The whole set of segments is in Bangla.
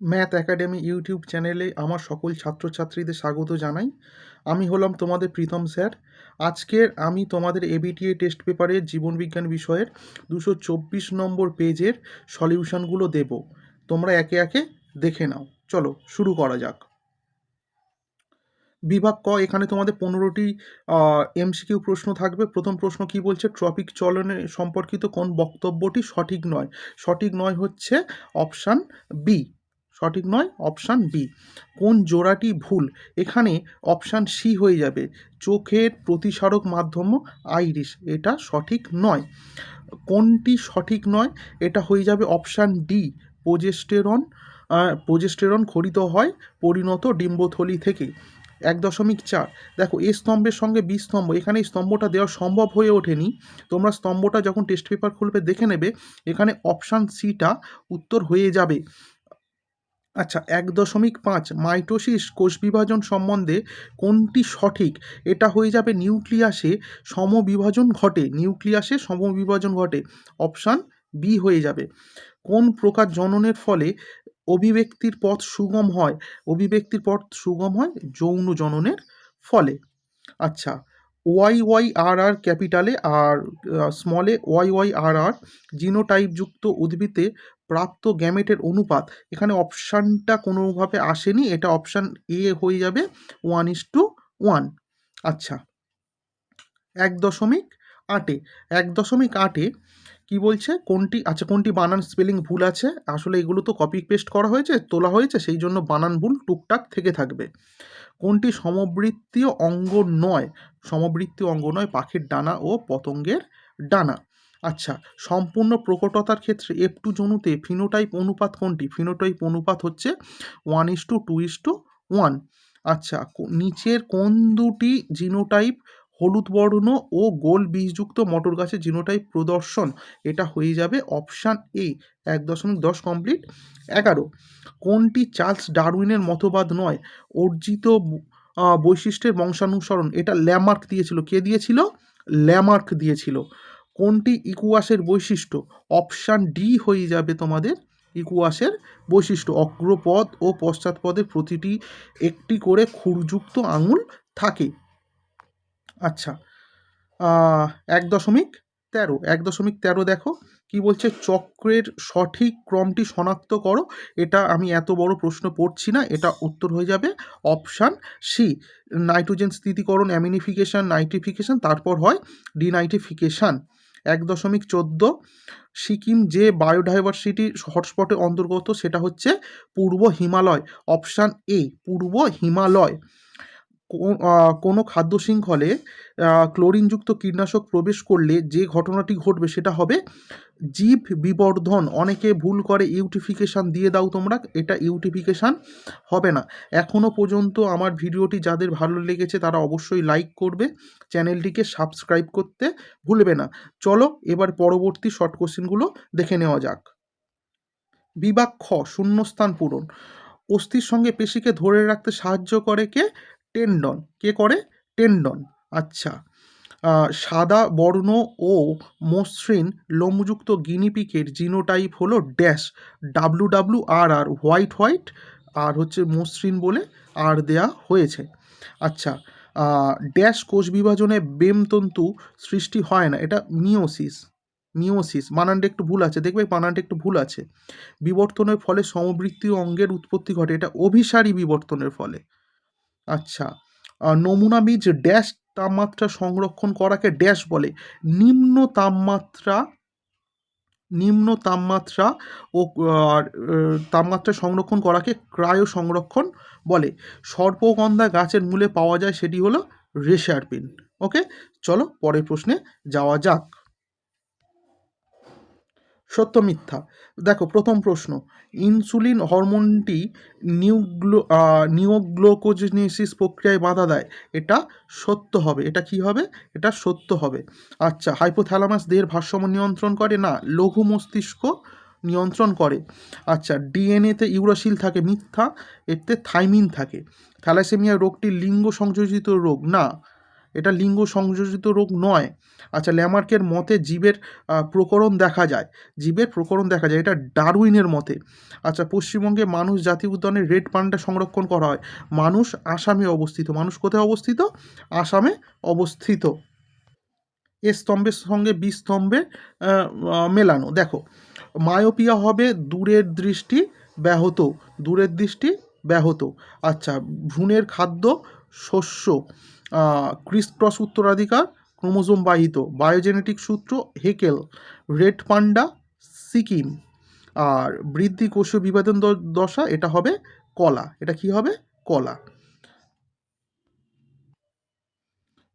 ম্যাথ একাডেমি ইউটিউব চ্যানেলে আমার সকল ছাত্রছাত্রীদের স্বাগত জানাই। আমি হলাম তোমাদের প্রীতম স্যার। আজকের আমি তোমাদের এবিটিএ টেস্ট পেপারের জীবনবিজ্ঞান বিষয়ের 224 নম্বর পেজের সলিউশনগুলো দেব। তোমরা একে একে দেখে নাও। চলো শুরু করা যাক। বিভাগ ক, এখানে তোমাদের 15টি এমসিকিউ প্রশ্ন থাকবে। প্রথম প্রশ্ন কি বলছে, ট্রপিক চলনে সম্পর্কিত কোন বক্তব্যটি সঠিক নয়? সঠিক নয় হচ্ছে অপশান বি। সঠিক নয় অপশান বি। কোন জোড়াটি ভুল? এখানে অপশান সি হয়ে যাবে, চোখের প্রতিসারক মাধ্যম আইরিস, এটা সঠিক নয়। কোনটি সঠিক নয়? এটা হয়ে যাবে অপশান ডি, প্রোজেস্টেরন। প্রোজেস্টেরন খরিত হয় পরিণত ডিম্বথলি থেকে। 1.4, দেখো এ স্তম্ভের সঙ্গে বি স্তম্ভ, এখানে এই স্তম্ভটা দেওয়া সম্ভব হয়ে ওঠেনি। তোমরা স্তম্ভটা যখন টেস্ট পেপার খুলবে দেখে নেবে, এখানে অপশান সিটা উত্তর হয়ে যাবে। আচ্ছা, 1.5, মাইটোসিস কোষ বিভাজন সম্বন্ধে কোনটি সঠিক? এটা হয়ে যাবে নিউক্লিয়াসে সমবিভাজন ঘটে। নিউক্লিয়াসে সমবিভাজন ঘটে, অপশান বি হয়ে যাবে। কোন প্রকার জননের ফলে অভিব্যক্তির পথ সুগম হয়? অভিব্যক্তির পথ সুগম হয় যৌন জননের ফলে। আচ্ছা, ওয়াই আর ক্যাপিটালে আর স্মলে ওয়াই জিনোটাইপযুক্ত উদ্ভিদে প্রাপ্ত গ্যামেটের অনুপাত, এখানে অপশানটা কোনোভাবে আসেনি, এটা অপশান এ হয়ে যাবে 1:1। আচ্ছা, 1.8, 1.8 কি বলছে, কোনটি বানান স্পেলিং ভুল আছে? আসলে এগুলো তো কপি পেস্ট করা হয়েছে, তোলা হয়েছে, সেই জন্য বানান ভুল টুকটাক থেকে থাকবে। কোনটি সমবৃত্তীয় অঙ্গ নয়? সমবৃত্তীয় অঙ্গ নয় পাখির ডানা ও পতঙ্গের ডানা। আচ্ছা, সম্পূর্ণ প্রকটতার ক্ষেত্রে F2 জনুতে ফিনোটাইপ অনুপাত কোনটি? ফিনোটাইপ অনুপাত হচ্ছে 1:2:1। আচ্ছা, নিচের কোন দুটি জিনোটাইপ হলুদ বর্ণ ও গোল বীজযুক্ত মটর গাছের জিনোটাইপ প্রদর্শন? এটা হয়ে যাবে অপশান এ। 1.10 কমপ্লিট। 11, কোনটি চার্লস ডারউইনের মতবাদ নয়? অর্জিত বৈশিষ্ট্যের বংশানুসরণ, এটা ল্যামার্ক দিয়েছিল। কে দিয়েছিল? ল্যামার্ক দিয়েছিল। কোনটি ইকুয়াসের বৈশিষ্ট্য? অপশান ডি হয়ে যাবে তোমাদের ইকুয়াসের বৈশিষ্ট্য। অগ্রপদ ও পশ্চাৎপদের প্রতিটি একটি করে খুরযুক্ত আঙুল থাকে। আচ্ছা, 1.13, 1.13 দেখো কি বলছে, চক্রের সঠিক ক্রমটি শনাক্ত করো। এটা আমি এত বড় প্রশ্ন পড়ছি না, এটা উত্তর হয়ে যাবে অপশান সি, নাইট্রোজেন স্থিতিকরণ, অ্যামিনিফিকেশন, নাইট্রিফিকেশন, তারপর হয় ডিনাইট্রিফিকেশন। 1.14, সিকিম যে বায়োডাইভার্সিটি হটস্পটে অন্তর্গত সেটা হচ্ছে পূর্ব হিমালয়, অপশান এ পূর্ব হিমালয়। কোনো খাদ্য শৃঙ্খলে ক্লোরিনযুক্ত কীটনাশক প্রবেশ করলে যে ঘটনাটি ঘটবে সেটা হবে জীব বিবর্ধন। অনেকে ভুল করে ইউটিফিকেশান দিয়ে দাও তোমরা, এটা ইউটিফিকেশান হবে না। এখনও পর্যন্ত আমার ভিডিওটি যাদের ভালো লেগেছে তারা অবশ্যই লাইক করবে, চ্যানেলটিকে সাবস্ক্রাইব করতে ভুলবে না। চলো এবার পরবর্তী শর্ট কোশ্চেনগুলো দেখে নেওয়া যাক। বিভাগ খ, শূন্যস্থান পূরণ। অস্থির সঙ্গে পেশিকে ধরে রাখতে সাহায্য করে কে? টেন্ডন। কে করে? টেন্ডন। আচ্ছা, সাদা বর্ণ ও মসৃণ লোমযুক্ত গিনিপিকের জিনোটাইপ হলো ড্যাশ। WWRR, হোয়াইট হোয়াইট, আর হচ্ছে মসৃণ বলে আর দেয়া হয়েছে। আচ্ছা, ড্যাশ কোষ বিভাজনে বেমতন্তু সৃষ্টি হয় না, এটা মিওসিস। মিওসিস, বানানটা একটু ভুল আছে, দেখবে বানানটা একটু ভুল আছে। বিবর্তনের ফলে সমবৃত্তীয় অঙ্গের উৎপত্তি ঘটে, এটা অভিসারী বিবর্তনের ফলে। আচ্ছা, নমুনা বীজ ড্যাশ তাপমাত্রা সংরক্ষণ করাকে ড্যাশ বলে? নিম্ন তাপমাত্রা, নিম্ন তাপমাত্রা ও তাপমাত্রা সংরক্ষণ করাকে ক্রায়ো সংরক্ষণ বলে। সর্পগন্ধা গাছের মূলে পাওয়া যায়, সেটি হলো রেশারপিন। ওকে, চলো পরের প্রশ্নে যাওয়া যাক। সত্য মিথ্যা, দেখো প্রথম প্রশ্ন, ইনসুলিন হরমোনটি নিওগ্লুকোজেনেসিস প্রক্রিয়ায় বাধা দেয়, এটা সত্য হবে। এটা কি হবে? এটা সত্য হবে। আচ্ছা, হাইপোথ্যালামাস দেহের ভারসাম্য নিয়ন্ত্রণ করে না, লঘু মস্তিষ্ক নিয়ন্ত্রণ করে। আচ্ছা, ডিএনএতে ইউরাসিল থাকে, মিথ্যা, এতে থাইমিন থাকে। থ্যালাসেমিয়া রোগটি লিঙ্গ সংযোজিত রোগ না, এটা লিঙ্গ সংযোজিত রোগ নয়। আচ্ছা, ল্যামার্কের মতে জীবের প্রকরণ দেখা যায়, জীবের প্রকরণ দেখা যায়, এটা ডারউইনের মতে। আচ্ছা, পশ্চিমবঙ্গে মানুষ জাতীয় উদ্যানে রেড পান্ডা সংরক্ষণ করা হয়। মানুষ আসামে অবস্থিত। মানুষ কোথায় অবস্থিত? আসামে অবস্থিত। এ স্তম্ভের সঙ্গে বি স্তম্ভে মেলানো। দেখো, মায়োপিয়া হবে দূরের দৃষ্টি ব্যাহত, দূরের দৃষ্টি ব্যাহত। আচ্ছা, ভ্রূণের খাদ্য শস্য, ক্রিস ক্রস উত্তরাধিকার, ক্রোমোজোম বাহিত, বায়োজেনেটিক সূত্র হেকেল, রেড পান্ডা সিকিম। আর বৃদ্ধি কোষীয় বিভাজন দশা, এটা হবে কলা। এটা কি হবে? কলা।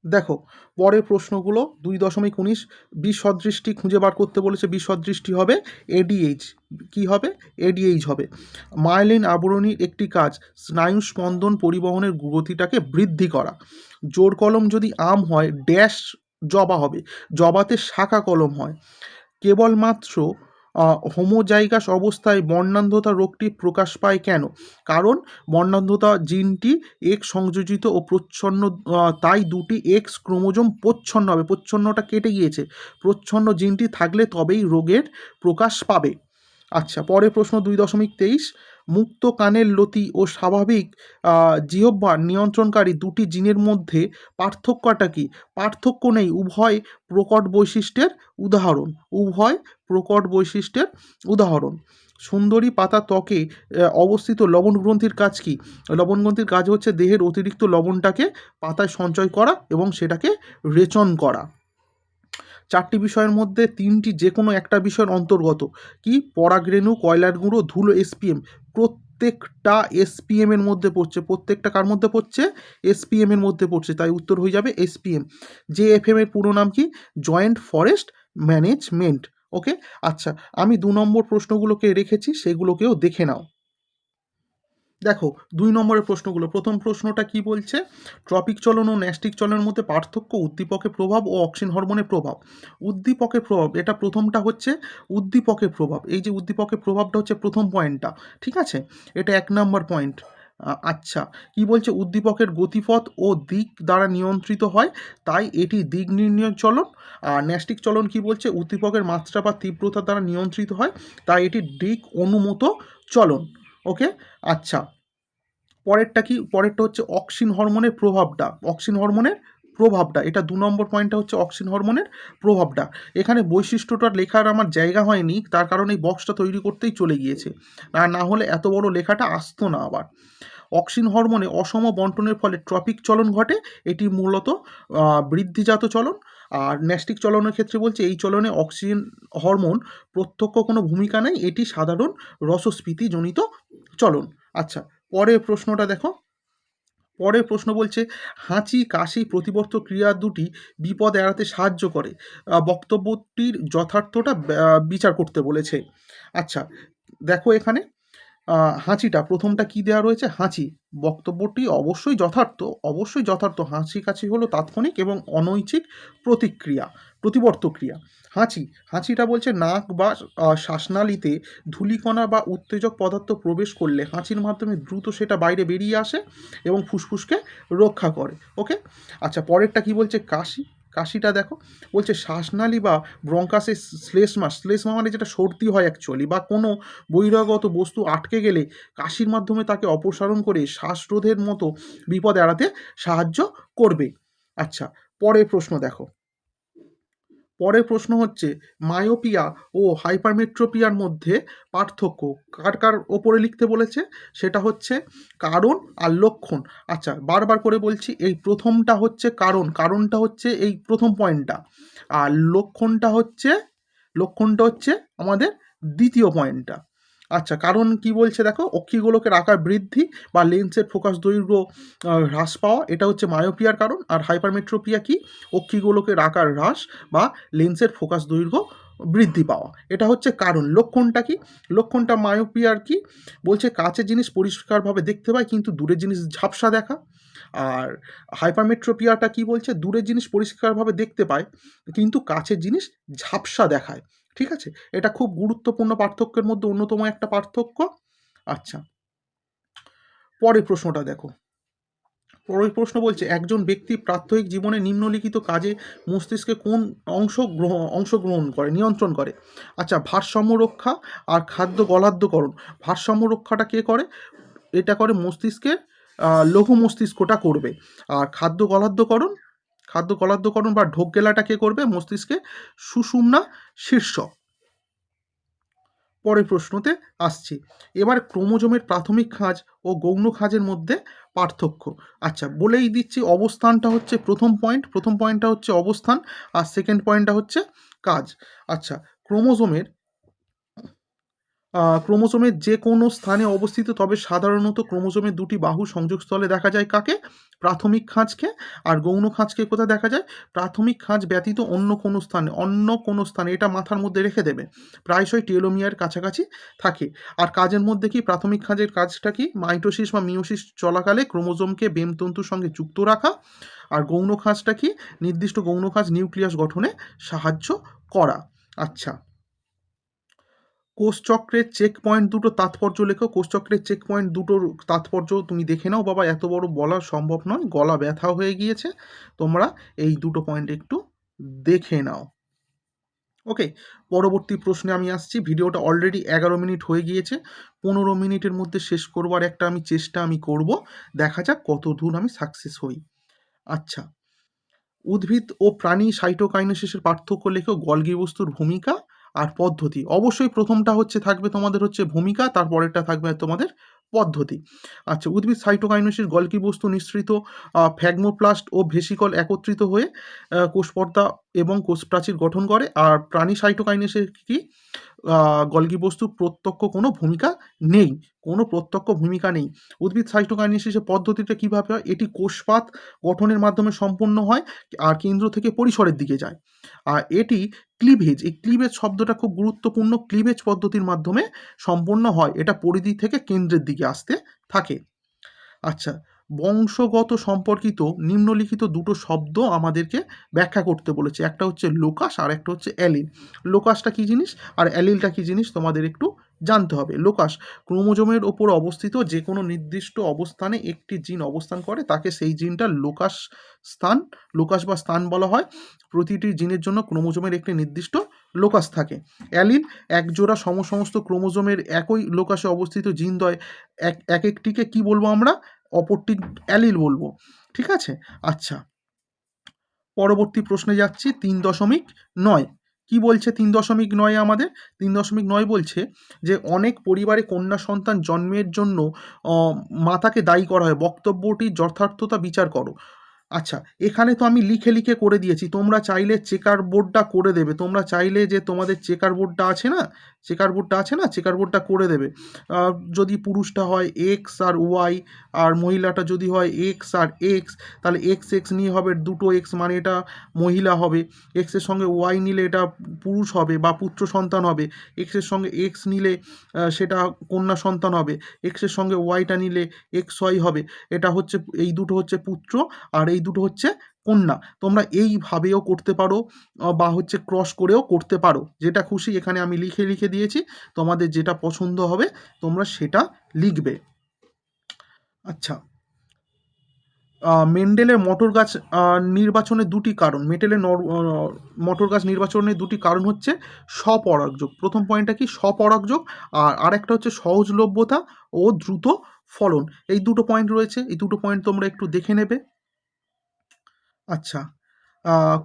দেখো, পরের প্রশ্নগুলো 2.19 বিসদৃষ্টি খুঁজে বার করতে বলেছে। বিসদৃষ্টি হবে এডিএইচ। কি হবে? এডিএইচ হবে। মায়েলিন আবরণীর একটি কাজ স্নায়ু স্পন্দন পরিবহনের গতিটাকে বৃদ্ধি করা। জোর কলম যদি আম হয়, ড্যাশ জবা হবে, জবাতে শাখা কলম হয়। কেবলমাত্র হোমোজাইগাস অবস্থায় বর্ণান্ধতা রোগটি প্রকাশ পায় কেন? কারণ বর্ণান্ধতা জিনটি এক্স সংযোজিত ও প্রচ্ছন্ন, তাই দুটি এক্স ক্রোমোজোম প্রচ্ছন্ন হবে। প্রচ্ছন্নটা কেটে গিয়েছে। প্রচ্ছন্ন জিনটি থাকলে তবেই রোগের প্রকাশ পাবে। আচ্ছা, পরের প্রশ্ন 2.23 মুক্ত কানের লতি ও স্বাভাবিক জিহ্বা নিয়ন্ত্রণকারী দুটি জিনের মধ্যে পার্থক্যটা কি? পার্থক্য নেই, উভয় প্রকট বৈশিষ্ট্যের উদাহরণ, উভয় প্রকট বৈশিষ্ট্যের উদাহরণ। সুন্দরী পাতা ত্বকে অবস্থিত লবণ গ্রন্থির কাজ কি? লবণ গ্রন্থির কাজ হচ্ছে দেহের অতিরিক্ত লবণটাকে পাতায় সঞ্চয় করা এবং সেটাকে রেচন করা। 4টি বিষয়ের মধ্যে 3টি যে কোনো একটা বিষয়ের অন্তর্গত। কি? পরাগরেণু, কয়লার গুঁড়ো, ধুলো, এসপিএম। প্রত্যেকটা এসপিএম এর মধ্যে পড়ছে। প্রত্যেকটা কার মধ্যে পড়ছে? এসপিএম এর মধ্যে পড়ছে, তাই উত্তর হয়ে যাবে এসপিএম। জেএফএম এর পুরো নাম কি? Joint forest management. ওকে। আচ্ছা, আমি 2 নম্বর প্রশ্নগুলোকে রেখেছি, সেগুলোকেও দেখে নাও। দেখো, 2 নম্বরের প্রশ্নগুলো। প্রথম প্রশ্নটা কি বলছে? ট্রপিক চলন ও ন্যাস্টিক চলনের মধ্যে পার্থক্য, উদ্দীপকের প্রভাব ও অক্সিন হরমোনের প্রভাব। উদ্দীপকের প্রভাব, এটা প্রথমটা হচ্ছে উদ্দীপকের প্রভাব। এই যে উদ্দীপকের প্রভাবটা হচ্ছে প্রথম পয়েন্টটা, ঠিক আছে? এটা 1 নম্বর পয়েন্ট। আচ্ছা, কি বলছে? উদ্দীপকের গতিপথ ও দিক দ্বারা নিয়ন্ত্রিত হয়, তাই এটি দিক নির্ণয় চলন। আর ন্যাস্টিক চলন কি বলছে? উদ্দীপকের মাত্রা বা তীব্রতা দ্বারা নিয়ন্ত্রিত হয়, তাই এটি দিক অনুমত চলন। ওকে। আচ্ছা, পরেরটা কি? পরেরটা হচ্ছে অক্সিন হরমোনের প্রভাবটা। অক্সিন হরমোনের প্রভাবটা, এটা 2 নম্বর পয়েন্টটা হচ্ছে অক্সিন হরমোনের প্রভাবটা। এখানে বৈশিষ্ট্যটা লেখার আমার জায়গা হয়নি, তার কারণে এই বক্সটা তৈরি করতেই চলে গিয়েছে, আর না হলে এত বড় লেখাটা আসতো না আবার। অক্সিন হরমোনে অসম বন্টনের ফলে ট্রপিক চলন ঘটে, এটি মূলত বৃদ্ধিজাত চলন। আর ন্যাস্টিক চলনের ক্ষেত্রে বলছে এই চলনে অক্সিজেন হরমোন প্রত্যক্ষ কোনো ভূমিকা নেই, এটি সাধারণ রসস্ফীতিজনিত চলন। আচ্ছা, পরের প্রশ্নটা দেখো। পরের প্রশ্ন বলছে হাঁচি কাশি প্রতিবর্ত ক্রিয়া দুটি বিপদ এড়াতে সাহায্য করে। বক্তব্যটির যথার্থতা বিচার করতে বলেছে। আচ্ছা, দেখো এখানে হাঁচিটা প্রথমটা কি দেওয়া রয়েছে? হাঁচি। বক্তব্যটি অবশ্যই যথার্থ, অবশ্যই যথার্থ। হাঁচি কাশি হলো তাৎক্ষণিক এবং অনৈচ্ছিক প্রতিক্রিয়া, প্রতিবর্ত ক্রিয়া। হাঁচি, হাঁচিটা বলছে নাক বা শ্বাসনালীতে ধূলিকণা বা উত্তেজক পদার্থ প্রবেশ করলে হাঁচির মাধ্যমে দ্রুত সেটা বাইরে বেরিয়ে আসে এবং ফুসফুসকে রক্ষা করে। ওকে। আচ্ছা, পরেরটা কি বলছে? কাশি। কাশিটা দেখো, বলছে শ্বাসনালী বা ব্রঙ্কাসের শ্লেষ্মা, শ্লেষ্মা মানে যেটা সর্দি হয় অ্যাকচুয়ালি, বা কোনো বহিরাগত বস্তু আটকে গেলে কাশির মাধ্যমে তাকে অপসারণ করে শ্বাসরোধের মতো বিপদ এড়াতে সাহায্য করবে। আচ্ছা, পরের প্রশ্ন দেখো। পরের প্রশ্ন হচ্ছে মায়োপিয়া ও হাইপারমেট্রোপিয়ার মধ্যে পার্থক্য কার কার ওপরে লিখতে বলেছে? সেটা হচ্ছে কারণ আর লক্ষণ। আচ্ছা, বারবার করে বলছি, এই প্রথমটা হচ্ছে কারণ, কারণটা হচ্ছে এই প্রথম পয়েন্টটা, আর লক্ষণটা হচ্ছে আমাদের দ্বিতীয় পয়েন্টটা। আচ্ছা, কারণ কি বলছে দেখো, অক্ষিগোলকের আকার বৃদ্ধি বা লেন্সের ফোকাস দৈর্ঘ্য হ্রাস পাওয়া, এটা হচ্ছে মায়োপিয়ার কারণ। আর হাইপারমেট্রোপিয়া কি? অক্ষিগোলকের আকার হ্রাস বা লেন্সের ফোকাস দৈর্ঘ্য বৃদ্ধি পাওয়া, এটা হচ্ছে কারণ। লক্ষণটা কি? লক্ষণটা মায়োপিয়ার কি বলছে? কাছের জিনিস পরিষ্কারভাবে দেখতে পায় কিন্তু দূরের জিনিস ঝাপসা দেখা। আর হাইপারমেট্রোপিয়াটা কি বলছে? দূরের জিনিস পরিষ্কারভাবে দেখতে পায় কিন্তু কাছের জিনিস ঝাপসা দেখায়। ঠিক আছে, এটা খুব গুরুত্বপূর্ণ পার্থক্যের মধ্যে অন্যতম একটা পার্থক্য। আচ্ছা, পরের প্রশ্নটা দেখো। পরের প্রশ্ন বলছে একজন ব্যক্তি প্রাত্যহিক জীবনে নিম্নলিখিত কাজে মস্তিষ্কে কোন অংশগ্রহণ করে, নিয়ন্ত্রণ করে? আচ্ছা, ভারসাম্য রক্ষা আর খাদ্য গলাধ্যকরণ। ভারসাম্য রক্ষাটা কে করে? এটা করে মস্তিষ্কের লঘু মস্তিষ্কটা করবে। আর খাদ্য গলাধ্যকরণ বা ঢোক গেলাটা কে করবে? মস্তিষ্কে সুষুম্না শীর্ষক। পরের প্রশ্নতে আসছি। এবার ক্রোমোজোমের প্রাথমিক খাঁজ ও গৌণ খাঁজের মধ্যে পার্থক্য। আচ্ছা, বলেই দিচ্ছি, অবস্থানটা হচ্ছে প্রথম পয়েন্টটা হচ্ছে অবস্থান, আর সেকেন্ড পয়েন্টটা হচ্ছে কাজ। আচ্ছা, ক্রোমোজোমের যে কোনো স্থানে অবস্থিত, তবে সাধারণত ক্রোমোজোমের দুটি বাহু সংযোগস্থলে দেখা যায় কাকে? প্রাথমিক খাঁজকে। আর গৌণ খাঁজকে কোথায় দেখা যায়? প্রাথমিক খাঁজ ব্যতীত অন্য কোনো স্থানে, এটা মাথার মধ্যে রেখে দেবে, প্রায়শই টেলোমিয়ার কাছাকাছি থাকে। আর কাজের মধ্যে কি? প্রাথমিক খাঁজের কাজটা কি? মাইটোসিস বা মিওসিস চলাকালে ক্রোমোজোমকে বেমতন্তুর সঙ্গে যুক্ত রাখা। আর গৌণ খাঁজটা কি? নির্দিষ্ট গৌণ খাঁজ নিউক্লিয়াস গঠনে সাহায্য করা। আচ্ছা, কোষচক্রের চেক পয়েন্ট দুটো তাৎপর্য লেখো। কোষচক্রের চেক পয়েন্ট দুটোর তাৎপর্য তুমি দেখে নাও বাবা, এত বড় বলা সম্ভব নয়, গলা ব্যথা হয়ে গিয়েছে, তোমরা এই দুটো পয়েন্ট একটু দেখে নাও। ওকে, পরবর্তী প্রশ্নে আমি আসছি। ভিডিওটা অলরেডি 11 মিনিট হয়ে গিয়েছে, 15 মিনিটের মধ্যে শেষ করবার একটা চেষ্টা আমি করব, দেখা যাক কত দূর আমি সাকসেস হই। আচ্ছা, উদ্ভিদ ও প্রাণী সাইটোকাইনেসিসের পার্থক্য লেখো। গলগি বস্তুর ভূমিকা আর পদ্ধতি। অবশ্যই প্রথমটা থাকবে তোমাদের ভূমিকা, তারপরেরটা থাকবে তোমাদের পদ্ধতি। আচ্ছা, উদ্ভিদ সাইটোকাইনেসিস গলগি বস্তু নিঃসৃত ফ্যাগমোপ্লাস্ট ও ভেসিকল একত্রিত হয়ে কোষপর্দা এবং কোষপ্রাচীর গঠন করে। আর প্রাণী সাইটোকাইনেসিস কি? গলগি বস্তুর কোনো প্রত্যক্ষ ভূমিকা নেই। উদ্ভিদ সাইটোকাইনেসিসের পদ্ধতিটা কিভাবে হয়? এটি কোষপাত গঠনের মাধ্যমে সম্পন্ন হয়, আর কেন্দ্র থেকে পরিসরের দিকে যায়। আর এটি এই ক্লিভেজ শব্দটা খুব গুরুত্বপূর্ণ, ক্লিভেজ পদ্ধতির মাধ্যমে সম্পন্ন হয়, এটা পরিধি থেকে কেন্দ্রের দিকে আসতে থাকে। আচ্ছা, বংশগত সম্পর্কিত নিম্নলিখিত দুটো শব্দ আমাদেরকে ব্যাখ্যা করতে বলেছে। একটা হচ্ছে লোকাস আর একটা হচ্ছে অ্যালিল। লোকাসটা কী জিনিস আর অ্যালিলটা কী জিনিস তোমাদের একটু জানতে হবে। লোকাস, ক্রোমোজোমের ওপর অবস্থিত যে কোনো নির্দিষ্ট অবস্থানে একটি জিন অবস্থান করে, তাকে সেই জিনটা লোকাস বা স্থান বলা হয়। প্রতিটি জিনের জন্য ক্রোমোজোমের একটি নির্দিষ্ট লোকাস থাকে। অ্যালিল, একজোড়া সমস্ত ক্রোমোজোমের একই লোকাসে অবস্থিত জিনদ্বয় এক একটিকে কি বলবো আমরা? অপরটি অ্যালিল বলবো। ঠিক আছে? আচ্ছা, পরবর্তী প্রশ্নে যাচ্ছি। 3.9 কি বলছে? 3.9 আমাদের 3.9 বলছে যে অনেক পরিবারে কন্যা সন্তান জন্মের জন্য মাতাকে দায়ী করা হয়, বক্তব্যটির যথার্থতা বিচার করো। আচ্ছা, এখানে তো আমি লিখে করে দিয়েছি, তোমরা চাইলে চেকার বোর্ডটা করে দেবে, তোমরা চাইলে যে তোমাদের চেকার বোর্ডটা আছে না, চেকার বোর্ডটা করে দেবে। যদি পুরুষটা হয় এক্স আর ওয়াই, আর মহিলাটা যদি হয় এক্স আর এক্স, তাহলে এক্স এক্স নিয়ে হবে দুটো এক্স, মানে এটা মহিলা হবে। এক্সের সঙ্গে ওয়াই নিলে এটা পুরুষ হবে বা পুত্র সন্তান হবে। এক্সের সঙ্গে এক্স নিলে সেটা কন্যা সন্তান হবে। এক্সের সঙ্গে ওয়াইটা নিলে এক্স ওয়াই হবে। এটা হচ্ছে, এই দুটো হচ্ছে পুত্র আর এই দুটো হচ্ছে কন্যা। তোমরা এইভাবেও করতে পারো বা ক্রস করেও করতে পারো, যেটা খুশি। এখানে আমি লিখে দিয়েছি, তোমাদের যেটা পছন্দ হবে তোমরা সেটা লিখবে। আচ্ছা, মেন্ডেলের মটর গাছ নির্বাচনের দুটি কারণ। মটর গাছ নির্বাচনের দুটি কারণ হচ্ছে স্বপরাগযোগ। প্রথম পয়েন্টটা কি? স্বপরাগযোগ। আর আরেকটা হচ্ছে সহজলভ্যতা ও দ্রুত ফলন। এই দুটো পয়েন্ট রয়েছে, এই দুটো পয়েন্ট তোমরা একটু দেখে নেবে। আচ্ছা,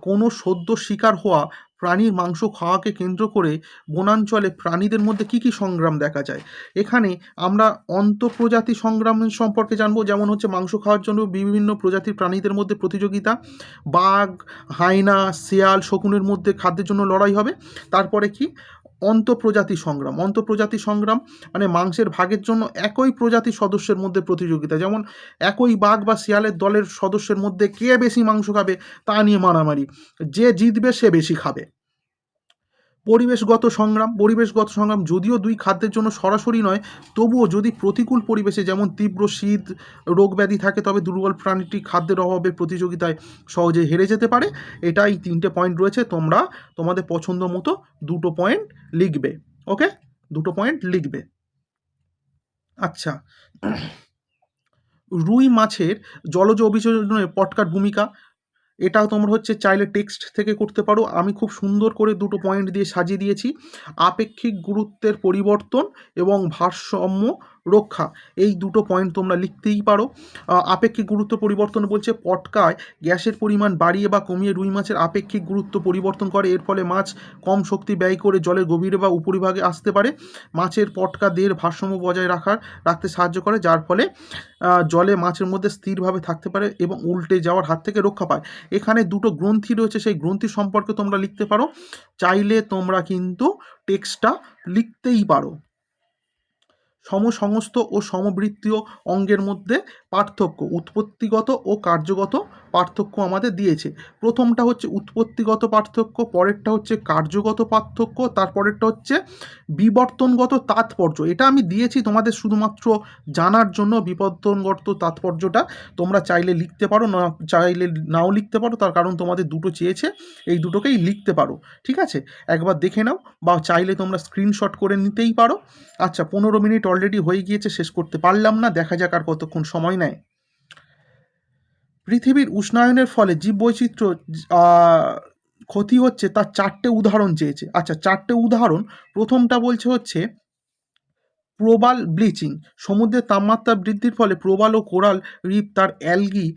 কোনো সদ্য শিকার হওয়া প্রাণীর মাংস খাওয়াকে কেন্দ্র করে বনাঞ্চলে প্রাণীদের মধ্যে কী কী সংগ্রাম দেখা যায়? এখানে আমরা অন্তঃপ্রজাতি সংগ্রাম সম্পর্কে জানবো, যেমন মাংস খাওয়ার জন্য বিভিন্ন প্রজাতির প্রাণীদের মধ্যে প্রতিযোগিতা। বাঘ, হায়না, শেয়াল, শকুনের মধ্যে খাদ্যের জন্য লড়াই হবে। তারপরে কি? অন্তঃপ্রজাতি সংগ্রাম মানে মাংসের ভাগের জন্য একই প্রজাতির সদস্যের মধ্যে প্রতিযোগিতা, যেমন একই বাঘ বা শিয়ালের দলের সদস্যের মধ্যে কে বেশি মাংস খাবে তা নিয়ে মারামারি, যে জিতবে সে বেশি খাবে। পরিবেশগত সংগ্রাম যদিও দুই খাদ্যের জন্য সরাসরি নয়, তবুও যদি প্রতিকূল পরিবেশে যেমন তীব্র শীত, রোগ ব্যাধি থাকে, তবে দুর্বল প্রাণীটি খাদ্যের অভাবে প্রতিযোগিতায় সহজে হেরে যেতে পারে। এটাই 3টে পয়েন্ট রয়েছে, তোমরা তোমাদের পছন্দ মতো 2টো পয়েন্ট লিখবে। ওকে, 2টো পয়েন্ট লিখবে। আচ্ছা, রুই মাছের জলজ অভিযোজনে পটকার ভূমিকা, এটাও তোমরা হচ্ছে চাইলে টেক্সট থেকে করতে পারো। আমি খুব সুন্দর করে দুটো পয়েন্ট দিয়ে সাজিয়ে দিয়েছি। আপেক্ষিক গুরুত্বের পরিবর্তন এবং ভারসাম্য রক্ষা, এই দুটো পয়েন্ট তোমরা লিখতেই পারো। আপেক্ষিক গুরুত্ব পরিবর্তন বলছে পটকায় গ্যাসের পরিমাণ বাড়িয়ে বা কমিয়ে রুই মাছের আপেক্ষিক গুরুত্ব পরিবর্তন করে। এর ফলে মাছ কম শক্তি ব্যয় করে জলের গভীরে বা উপরিভাগে আসতে পারে। মাছের পটকা দেহের ভারসাম্য বজায় রাখতে সাহায্য করে, যার ফলে জলে মাছের মধ্যে স্থিরভাবে থাকতে পারে এবং উল্টে যাওয়ার হাত থেকে রক্ষা পায়। এখানে দুটো গ্রন্থি রয়েছে, সেই গ্রন্থি সম্পর্কে তোমরা লিখতে পারো। চাইলে তোমরা কিন্তু টেক্সটটা লিখতেই পারো। সমসংস্থ ও সমবৃত্তীয় অঙ্গের মধ্যে পার্থক্য, উৎপত্তিগত ও কার্যগত পার্থক্য আমাদের দিয়েছে। প্রথমটা হচ্ছে উৎপত্তিগত পার্থক্য, পরেরটা হচ্ছে কার্যগত পার্থক্য, তারপরেরটা হচ্ছে বিবর্তনগত তাৎপর্য। এটা আমি দিয়েছি তোমাদের শুধুমাত্র জানার জন্য। বিবর্তনগত তাৎপর্যটা তোমরা চাইলে লিখতে পারো, না চাইলে নাও লিখতে পারো, তার কারণ তোমাদের দুটো চেয়েছে, এই দুটোকেই লিখতে পারো। ঠিক আছে, একবার দেখে নাও, বা চাইলে তোমরা স্ক্রিনশট করে নিতেই পারো। আচ্ছা, 15 মিনিট অলরেডি হয়ে গিয়েছে, শেষ করতে পারলাম না, দেখা যাক আর কতক্ষণ সময় নেয়। পৃথিবীর উষ্ণায়নের ফলে জীববৈচিত্র্য ক্ষতি হচ্ছে, তার 4টে উদাহরণ চেয়েছে। আচ্ছা, 4টে উদাহরণ, প্রথমটা বলছে হচ্ছে প্রবাল ব্লিচিং। সমুদ্রের তাপমাত্রা বৃদ্ধির ফলে প্রবাল ও কোরাল রিফ তার অ্যালগি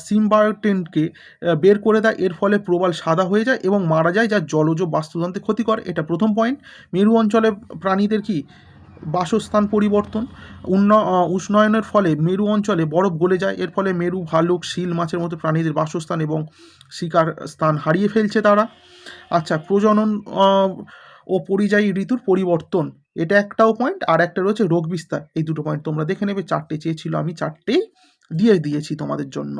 সিম্বায়োটেন্টকে বের করে দেয়। এর ফলে প্রবাল সাদা হয়ে যায় এবং মারা যায়, যা জলজ বাস্তুতন্ত্রে ক্ষতিকর। এটা প্রথম পয়েন্ট। মেরু অঞ্চলে প্রাণীদের কি বাসস্থান পরিবর্তন। উষ্ণায়নের ফলে মেরু অঞ্চলে বরফ গলে যায়। এর ফলে মেরু ভালুক, শিল মাছের মতো প্রাণীদের বাসস্থান এবং শিকার স্থান হারিয়ে ফেলছে তারা। আচ্ছা, প্রজনন ও পরিযায়ী ঋতুর পরিবর্তন, এটা একটাও পয়েন্ট। আর একটা রয়েছে রোগ বিস্তার। এই দুটো পয়েন্ট তোমরা দেখে নেবে। 4টে চেয়েছিল, আমি 4টেই দিয়ে দিয়েছি তোমাদের জন্য।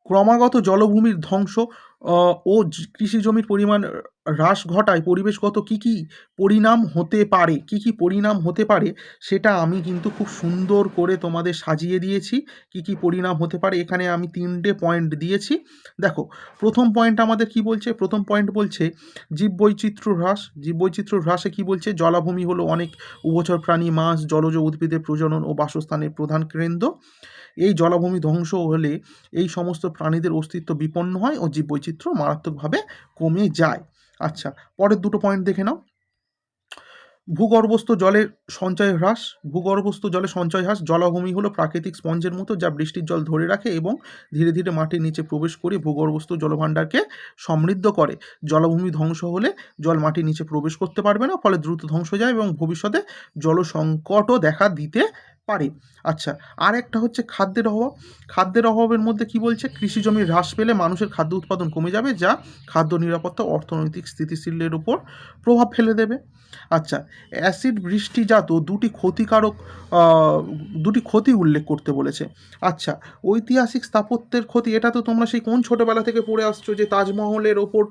ক্রমাগত জলভূমির ধ্বংস ও কৃষি জমির পরিমাণ হ্রাস ঘটায় পরিবেশগত কী কী পরিণাম হতে পারে, কী কী পরিণাম হতে পারে, সেটা আমি কিন্তু খুব সুন্দর করে তোমাদের সাজিয়ে দিয়েছি। কী কী পরিণাম হতে পারে, এখানে আমি 3টে পয়েন্ট দিয়েছি। দেখো, প্রথম পয়েন্ট আমাদের কি বলছে? প্রথম পয়েন্ট বলছে জীববৈচিত্র্য হ্রাস। জীববৈচিত্র্য হ্রাসে কি বলছে? জলাভূমি হলো অনেক উভচর প্রাণী, মাছ, জলজ উদ্ভিদের প্রজনন ও বাসস্থানের প্রধান কেন্দ্র। এই জলাভূমি ধ্বংস হলে এই সমস্ত প্রাণীদের অস্তিত্ব বিপন্ন হয় ও জীববৈচিত্র্য মারাত্মকভাবে কমে যায়। আচ্ছা, পরের দুটো পয়েন্ট দেখে নাও। ভূগর্ভস্থ জলের সঞ্চয় হ্রাস। ভূগর্ভস্থ জলের সঞ্চয় হ্রাস। জলাভূমি হলো প্রাকৃতিক স্পঞ্জের মতো, যা বৃষ্টির জল ধরে রাখে এবং ধীরে ধীরে মাটির নিচে প্রবেশ করে ভূগর্ভস্থ জলভাণ্ডারকে সমৃদ্ধ করে। জলাভূমি ধ্বংস হলে জল মাটির নিচে প্রবেশ করতে পারবে না, ফলে দ্রুত ধ্বংস যায় এবং ভবিষ্যতে জলসংকটও দেখা দিতে পারে। আচ্ছা, আর একটা হচ্ছে খাদ্যের অভাব। খাদ্যের অভাবের মধ্যে কি বলছে? কৃষি জমির হ্রাস পেলে মানুষের খাদ্য উৎপাদন কমে যাবে, যা খাদ্য নিরাপত্তা ও অর্থনৈতিক স্থিতিশীলের উপর প্রভাব ফেলে দেবে। আচ্ছা, অ্যাসিড বৃষ্টিজাত দুটি ক্ষতি উল্লেখ করতে বলেছে। আচ্ছা, ঐতিহাসিক স্থাপত্যের ক্ষতি, এটা তো তোমরা সেই কোন ছোটোবেলা থেকে পড়ে আসছো যে তাজমহলের ওপর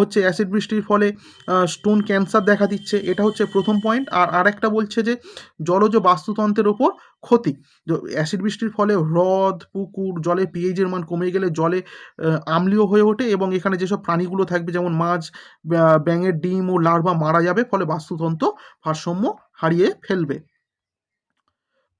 হচ্ছে অ্যাসিড বৃষ্টির ফলে স্টোন ক্যান্সার দেখা দিচ্ছে, এটা হচ্ছে প্রথম পয়েন্ট। আর আরেকটা বলছে যে জলজ বাস্তুতন্ত্রের ওপর ক্ষতি। অ্যাসিড বৃষ্টির ফলে হ্রদ, পুকুর, জলে পিএইচের মান কমে গেলে জলে আম্লীয় হয়ে ওঠে এবং এখানে যেসব প্রাণীগুলো থাকবে, যেমন মাছ, ব্যাঙের ডিম ও লার্ভা মারা যাবে, ফলে বাস্তুতন্ত্র ভারসাম্য হারিয়ে ফেলবে।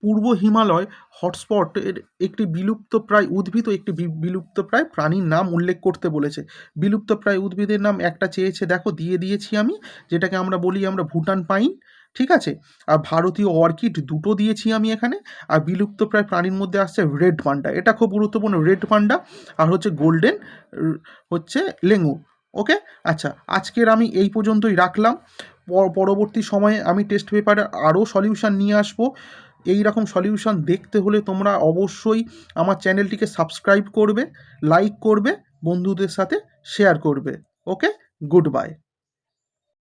পূর্ব হিমালয় হটস্পটের একটি বিলুপ্তপ্রায় উদ্ভিদ ও একটি বিলুপ্তপ্রায় প্রাণীর নাম উল্লেখ করতে বলেছে। বিলুপ্তপ্রায় উদ্ভিদের নাম একটা চেয়েছে, দেখো দিয়ে দিয়েছি আমি, যেটাকে আমরা বলি ভুটান পাইন। ঠিক আছে, আর ভারতীয় অর্কিড দুটো দিয়েছি আমি এখানে। আর বিলুপ্তপ্রায় প্রাণীর মধ্যে আসছে রেড পান্ডা, এটা খুব গুরুত্বপূর্ণ, রেড পান্ডা। আর হচ্ছে গোল্ডেন হচ্ছে লেঙ্গুর। ওকে, আচ্ছা, আজকের আমি এই পর্যন্তই রাখলাম। পরবর্তী সময়ে আমি টেস্ট পেপারে আরও সলিউশন নিয়ে আসবো। এই রকম সলিউশন দেখতে হলে তোমরা অবশ্যই আমার চ্যানেলটিকে সাবস্ক্রাইব করবে, লাইক করবে, বন্ধুদের সাথে শেয়ার করবে। ওকে, গুড বাই।